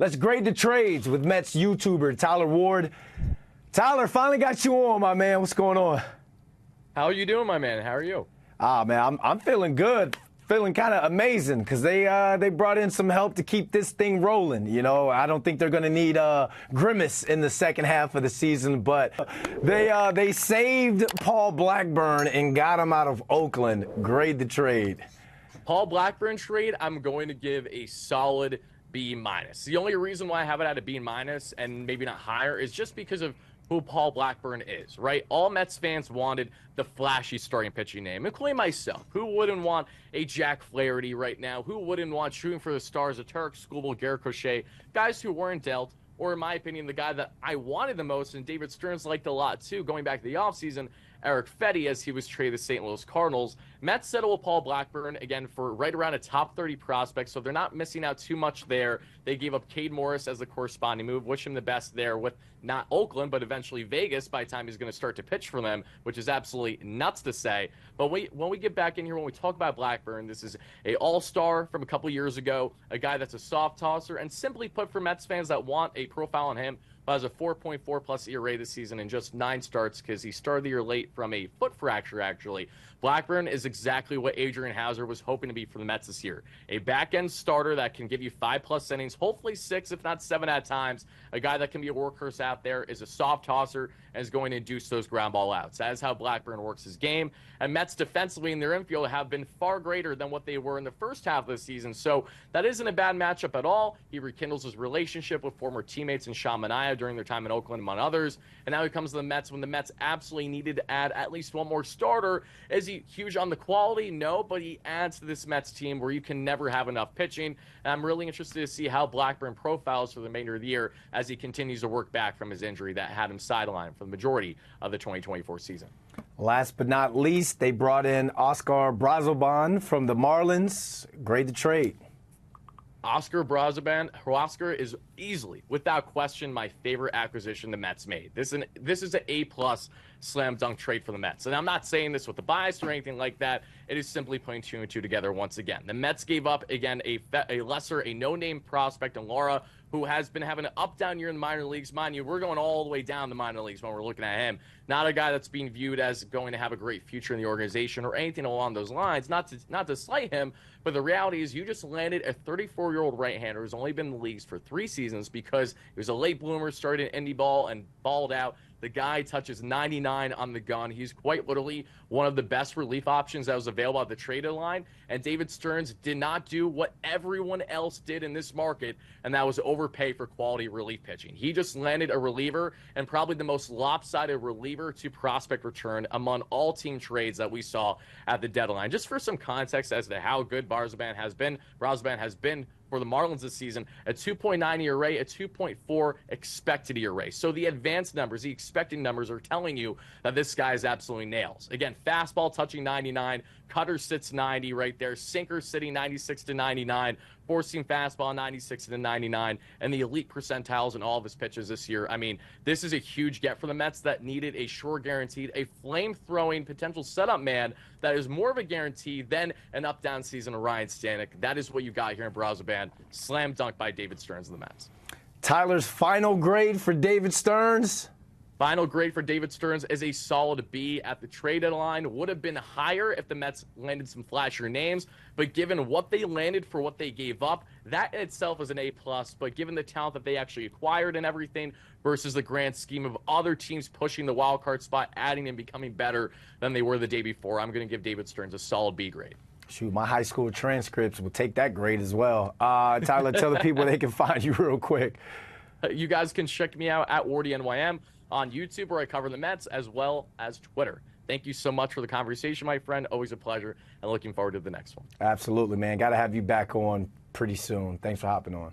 Let's grade the trades with Mets YouTuber Tyler Ward. Tyler, finally got you on, my man. What's going on? How are you doing, my man? How are you? Man, I'm feeling good. Feeling kind of amazing because they brought in some help to keep this thing rolling. You know, I don't think they're going to need Grimace in the second half of the season, but they saved Paul Blackburn and got him out of Oakland. Grade the trade. Paul Blackburn trade, I'm going to give a solid B-. The only reason why I have it at a B- and maybe not higher is just because of who Paul Blackburn is, right? All Mets fans wanted the flashy starting pitching name, including myself. Who wouldn't want a Jack Flaherty right now? Who wouldn't want shooting for the stars, a Tarek Skubal, Garrett Crochet, guys who weren't dealt, or in my opinion, the guy that I wanted the most, and David Stearns liked a lot too, going back to the offseason, Eric Fetty, as he was traded to the St. Louis Cardinals. Mets settled with Paul Blackburn, again, for right around a top 30 prospect, so they're not missing out too much there. They gave up Cade Morris as the corresponding move. Wish him the best there with not Oakland, but eventually Vegas by the time he's going to start to pitch for them, which is absolutely nuts to say. But when we get back in here, when we talk about Blackburn, this is a all-star from a couple years ago, a guy that's a soft tosser, and simply put, for Mets fans that want a profile on him, has a 4.4 plus ERA this season in just 9 starts because he started the year late from a foot fracture, actually. Blackburn is exactly what Adrian Hauser was hoping to be for the Mets this year. A back-end starter that can give you 5+ innings, hopefully 6, if not 7 at times. A guy that can be a workhorse out there, is a soft tosser, and is going to induce those ground ball outs. That is how Blackburn works his game. And Mets defensively in their infield have been far greater than what they were in the first half of the season. So that isn't a bad matchup at all. He rekindles his relationship with former teammates in Sean Manaea during their time in Oakland, among others. And now he comes to the Mets when the Mets absolutely needed to add at least one more starter. Is he huge on the quality? No, but he adds to this Mets team where you can never have enough pitching. And I'm really interested to see how Blackburn profiles for the remainder of the year as he continues to work back from his injury that had him sidelined for the majority of the 2024 season. Last but not least, they brought in Oscar Brazoban from the Marlins. Grade the trade. Oscar Brazoban. Oscar is easily, without question, my favorite acquisition the Mets made. This is an A+ slam dunk trade for the Mets. And I'm not saying this with a bias or anything like that. It is simply putting 2 and 2 together once again. The Mets gave up, again, a no-name prospect in Laura, who has been having an up-down year in the minor leagues. Mind you, we're going all the way down the minor leagues when we're looking at him. Not a guy that's being viewed as going to have a great future in the organization or anything along those lines. Not to slight him, but the reality is you just landed a 34-year-old right-hander who's only been in the leagues for 3 seasons because he was a late bloomer, started in indie ball, and balled out. The guy touches 99 on the gun. He's quite literally one of the best relief options that was available at the trade deadline. And David Stearns did not do what everyone else did in this market, and that was overpay for quality relief pitching. He just landed a reliever, and probably the most lopsided reliever to prospect return among all team trades that we saw at the deadline. Just for some context as to how good Brazoban has been for the Marlins this season, a 2.9 ERA, a 2.4 expected ERA. So the advanced numbers, the expected numbers are telling you that this guy is absolutely nails. Again, fastball touching 99, cutter sits 90 right there, sinker sitting 96 to 99, four-seam fastball 96 to 99, and the elite percentiles in all of his pitches this year. I mean, this is a huge get for the Mets that needed a sure guaranteed, a flame-throwing potential setup man that is more of a guarantee than an up-down season of Ryan Stanek. That is what you got here in Brazoban. Slam dunk by David Stearns of the Mets. Tyler's final grade for David Stearns. Final grade for David Stearns is a solid B at the trade deadline. Would have been higher if the Mets landed some flashier names, but given what they landed for what they gave up, that in itself is an A+. But given the talent that they actually acquired and everything versus the grand scheme of other teams pushing the wild card spot, adding and becoming better than they were the day before, I'm going to give David Stearns a solid B grade. Shoot, my high school transcripts will take that grade as well. Tyler, tell the people they can find you real quick. You guys can check me out at WardyNYM on YouTube, where I cover the Mets, as well as Twitter. Thank you so much for the conversation, my friend. Always a pleasure, and looking forward to the next one. Absolutely, man. Got to have you back on pretty soon. Thanks for hopping on.